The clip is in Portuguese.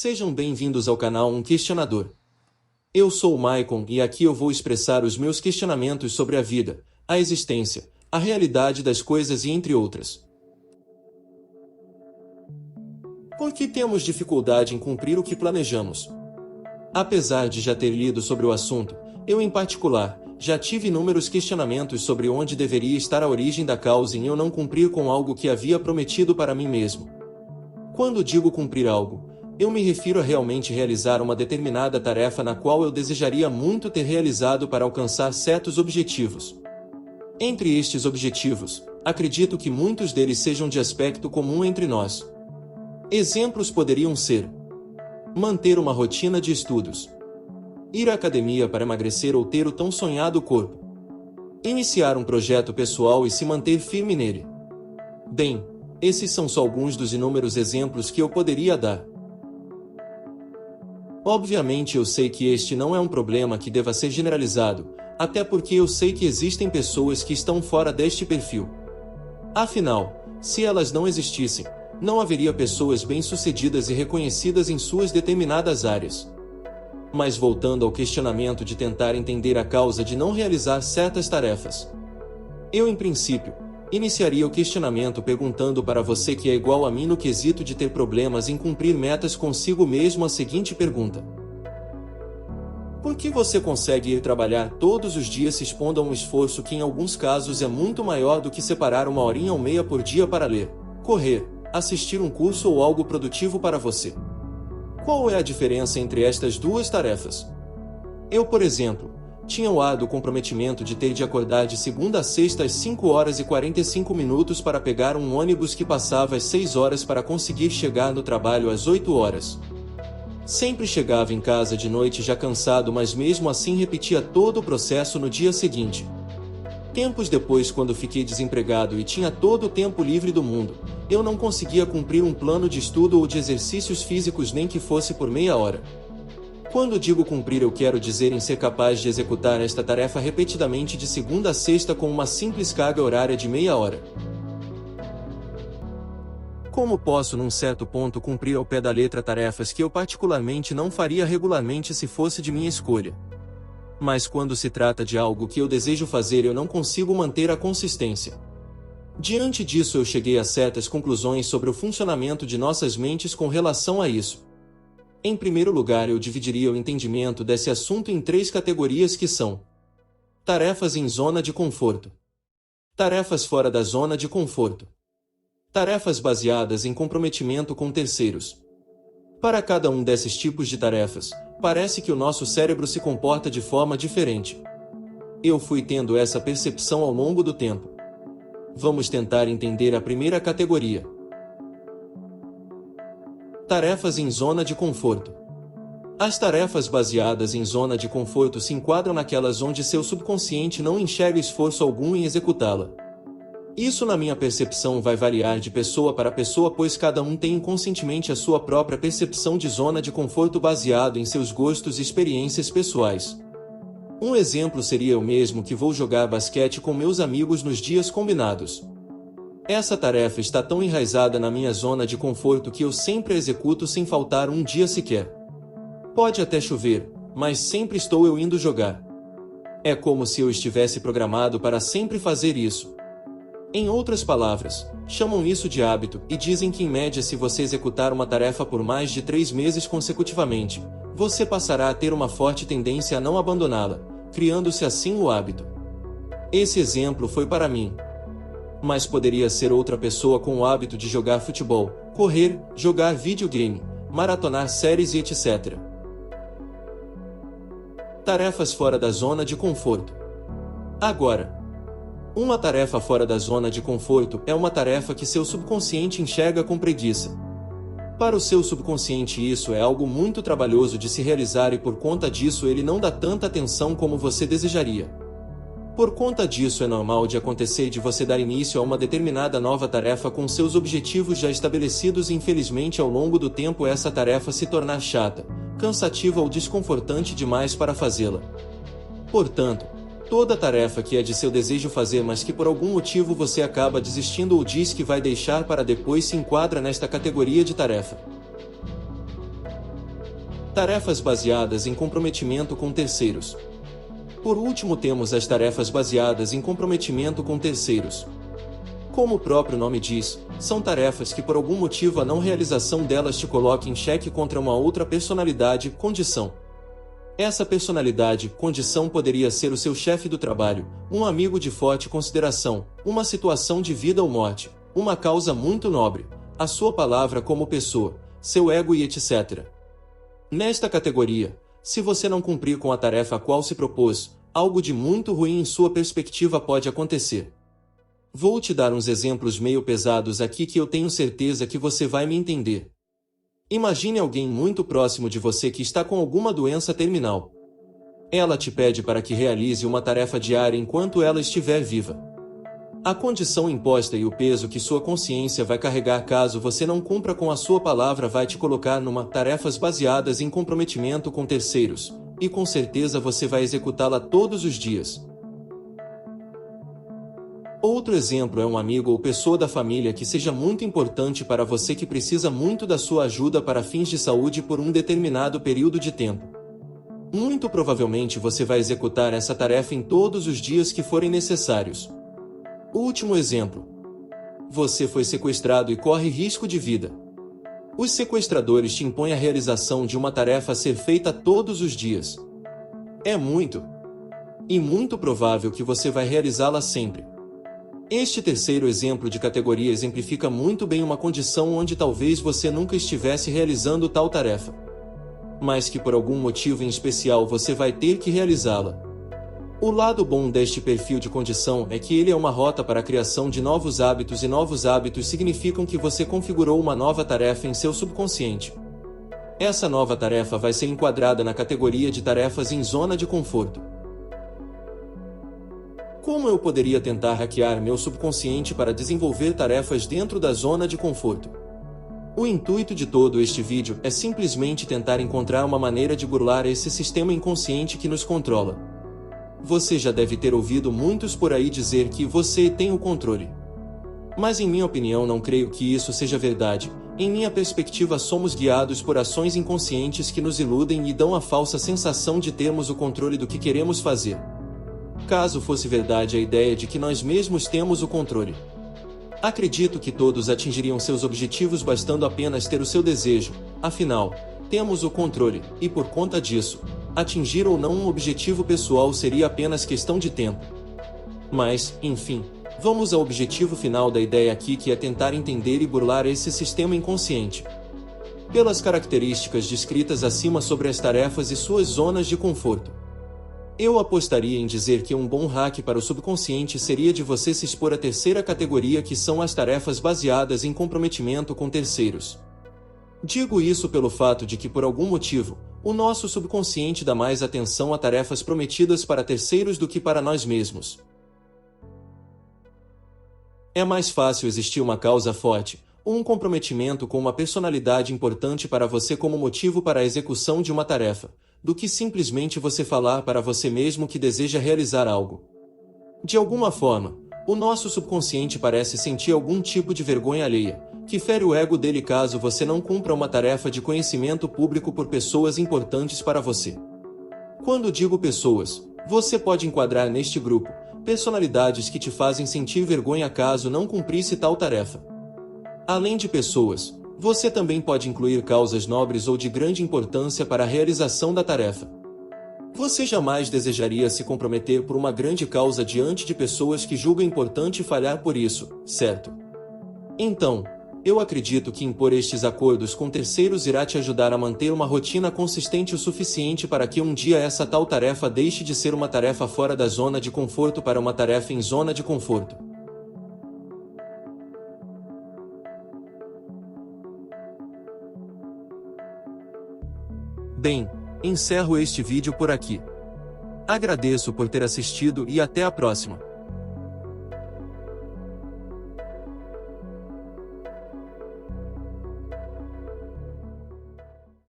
Sejam bem-vindos ao canal Um Questionador. Eu sou o Maicon e aqui eu vou expressar os meus questionamentos sobre a vida, a existência, a realidade das coisas e entre outras. Por que temos dificuldade em cumprir o que planejamos? Apesar de já ter lido sobre o assunto, eu em particular, já tive inúmeros questionamentos sobre onde deveria estar a origem da causa em eu não cumprir com algo que havia prometido para mim mesmo. Quando digo cumprir algo, eu me refiro a realmente realizar uma determinada tarefa na qual eu desejaria muito ter realizado para alcançar certos objetivos. Entre estes objetivos, acredito que muitos deles sejam de aspecto comum entre nós. Exemplos poderiam ser: manter uma rotina de estudos, ir à academia para emagrecer ou ter o tão sonhado corpo, iniciar um projeto pessoal e se manter firme nele. Bem, esses são só alguns dos inúmeros exemplos que eu poderia dar. Obviamente eu sei que este não é um problema que deva ser generalizado, até porque eu sei que existem pessoas que estão fora deste perfil. Afinal, se elas não existissem, não haveria pessoas bem-sucedidas e reconhecidas em suas determinadas áreas. Mas voltando ao questionamento de tentar entender a causa de não realizar certas tarefas, eu, em princípio, iniciaria o questionamento perguntando para você que é igual a mim no quesito de ter problemas em cumprir metas consigo mesmo a seguinte pergunta: por que você consegue ir trabalhar todos os dias se expondo a um esforço que em alguns casos é muito maior do que separar 1h30 por dia para ler, correr, assistir um curso ou algo produtivo para você? Qual é a diferença entre estas duas tarefas? Eu, por exemplo, tinha o árduo comprometimento de ter de acordar de segunda a sexta às 5h45 para pegar um ônibus que passava às 6 horas para conseguir chegar no trabalho às 8 horas. Sempre chegava em casa de noite já cansado, mas mesmo assim repetia todo o processo no dia seguinte. Tempos depois, quando fiquei desempregado e tinha todo o tempo livre do mundo, eu não conseguia cumprir um plano de estudo ou de exercícios físicos nem que fosse por meia hora. Quando digo cumprir, eu quero dizer em ser capaz de executar esta tarefa repetidamente de segunda a sexta com uma simples carga horária de meia hora. Como posso, num certo ponto, cumprir ao pé da letra tarefas que eu particularmente não faria regularmente se fosse de minha escolha? Mas quando se trata de algo que eu desejo fazer, eu não consigo manter a consistência. Diante disso, eu cheguei a certas conclusões sobre o funcionamento de nossas mentes com relação a isso. Em primeiro lugar, eu dividiria o entendimento desse assunto em 3 categorias que são: tarefas em zona de conforto, tarefas fora da zona de conforto, tarefas baseadas em comprometimento com terceiros. Para cada um desses tipos de tarefas, parece que o nosso cérebro se comporta de forma diferente. Eu fui tendo essa percepção ao longo do tempo. Vamos tentar entender a primeira categoria. Tarefas em zona de conforto. As tarefas baseadas em zona de conforto se enquadram naquelas onde seu subconsciente não enxerga esforço algum em executá-la. Isso, na minha percepção, vai variar de pessoa para pessoa, pois cada um tem inconscientemente a sua própria percepção de zona de conforto baseado em seus gostos e experiências pessoais. Um exemplo seria eu mesmo que vou jogar basquete com meus amigos nos dias combinados. Essa tarefa está tão enraizada na minha zona de conforto que eu sempre a executo sem faltar um dia sequer. Pode até chover, mas sempre estou eu indo jogar. É como se eu estivesse programado para sempre fazer isso. Em outras palavras, chamam isso de hábito e dizem que em média, se você executar uma tarefa por mais de 3 meses consecutivamente, você passará a ter uma forte tendência a não abandoná-la, criando-se assim o hábito. Esse exemplo foi para mim. Mas poderia ser outra pessoa com o hábito de jogar futebol, correr, jogar videogame, maratonar séries e etc. Tarefas fora da zona de conforto. Agora, uma tarefa fora da zona de conforto é uma tarefa que seu subconsciente enxerga com preguiça. Para o seu subconsciente, isso é algo muito trabalhoso de se realizar e por conta disso ele não dá tanta atenção como você desejaria. Por conta disso, é normal de acontecer de você dar início a uma determinada nova tarefa com seus objetivos já estabelecidos e infelizmente ao longo do tempo essa tarefa se tornar chata, cansativa ou desconfortante demais para fazê-la. Portanto, toda tarefa que é de seu desejo fazer mas que por algum motivo você acaba desistindo ou diz que vai deixar para depois se enquadra nesta categoria de tarefa. Tarefas baseadas em comprometimento com terceiros. Por último, temos as tarefas baseadas em comprometimento com terceiros. Como o próprio nome diz, são tarefas que por algum motivo a não realização delas te coloca em xeque contra uma outra personalidade, condição. Essa personalidade, condição poderia ser o seu chefe do trabalho, um amigo de forte consideração, uma situação de vida ou morte, uma causa muito nobre, a sua palavra como pessoa, seu ego e etc. Nesta categoria, se você não cumprir com a tarefa a qual se propôs, algo de muito ruim em sua perspectiva pode acontecer. Vou te dar uns exemplos meio pesados aqui que eu tenho certeza que você vai me entender. Imagine alguém muito próximo de você que está com alguma doença terminal. Ela te pede para que realize uma tarefa diária enquanto ela estiver viva. A condição imposta e o peso que sua consciência vai carregar caso você não cumpra com a sua palavra vai te colocar numa tarefas baseadas em comprometimento com terceiros, e com certeza você vai executá-la todos os dias. Outro exemplo é um amigo ou pessoa da família que seja muito importante para você que precisa muito da sua ajuda para fins de saúde por um determinado período de tempo. Muito provavelmente você vai executar essa tarefa em todos os dias que forem necessários. Último exemplo. Você foi sequestrado e corre risco de vida. Os sequestradores te impõem a realização de uma tarefa a ser feita todos os dias. É muito provável que você vai realizá-la sempre. Este terceiro exemplo de categoria exemplifica muito bem uma condição onde talvez você nunca estivesse realizando tal tarefa, mas que por algum motivo em especial você vai ter que realizá-la. O lado bom deste perfil de condição é que ele é uma rota para a criação de novos hábitos e novos hábitos significam que você configurou uma nova tarefa em seu subconsciente. Essa nova tarefa vai ser enquadrada na categoria de tarefas em zona de conforto. Como eu poderia tentar hackear meu subconsciente para desenvolver tarefas dentro da zona de conforto? O intuito de todo este vídeo é simplesmente tentar encontrar uma maneira de burlar esse sistema inconsciente que nos controla. Você já deve ter ouvido muitos por aí dizer que você tem o controle. Mas em minha opinião não creio que isso seja verdade. Em minha perspectiva somos guiados por ações inconscientes que nos iludem e dão a falsa sensação de termos o controle do que queremos fazer. Caso fosse verdade a ideia de que nós mesmos temos o controle, acredito que todos atingiriam seus objetivos bastando apenas ter o seu desejo, afinal, temos o controle, e por conta disso, atingir ou não um objetivo pessoal seria apenas questão de tempo. Mas, enfim, vamos ao objetivo final da ideia aqui que é tentar entender e burlar esse sistema inconsciente. Pelas características descritas acima sobre as tarefas e suas zonas de conforto, eu apostaria em dizer que um bom hack para o subconsciente seria de você se expor à terceira categoria que são as tarefas baseadas em comprometimento com terceiros. Digo isso pelo fato de que por algum motivo, o nosso subconsciente dá mais atenção a tarefas prometidas para terceiros do que para nós mesmos. É mais fácil existir uma causa forte, ou um comprometimento com uma personalidade importante para você como motivo para a execução de uma tarefa, do que simplesmente você falar para você mesmo que deseja realizar algo. De alguma forma, o nosso subconsciente parece sentir algum tipo de vergonha alheia, que fere o ego dele caso você não cumpra uma tarefa de conhecimento público por pessoas importantes para você. Quando digo pessoas, você pode enquadrar neste grupo personalidades que te fazem sentir vergonha caso não cumprisse tal tarefa. Além de pessoas, você também pode incluir causas nobres ou de grande importância para a realização da tarefa. Você jamais desejaria se comprometer por uma grande causa diante de pessoas que julgam importante falhar por isso, certo? Então, eu acredito que impor estes acordos com terceiros irá te ajudar a manter uma rotina consistente o suficiente para que um dia essa tal tarefa deixe de ser uma tarefa fora da zona de conforto para uma tarefa em zona de conforto. Bem, encerro este vídeo por aqui. Agradeço por ter assistido e até a próxima.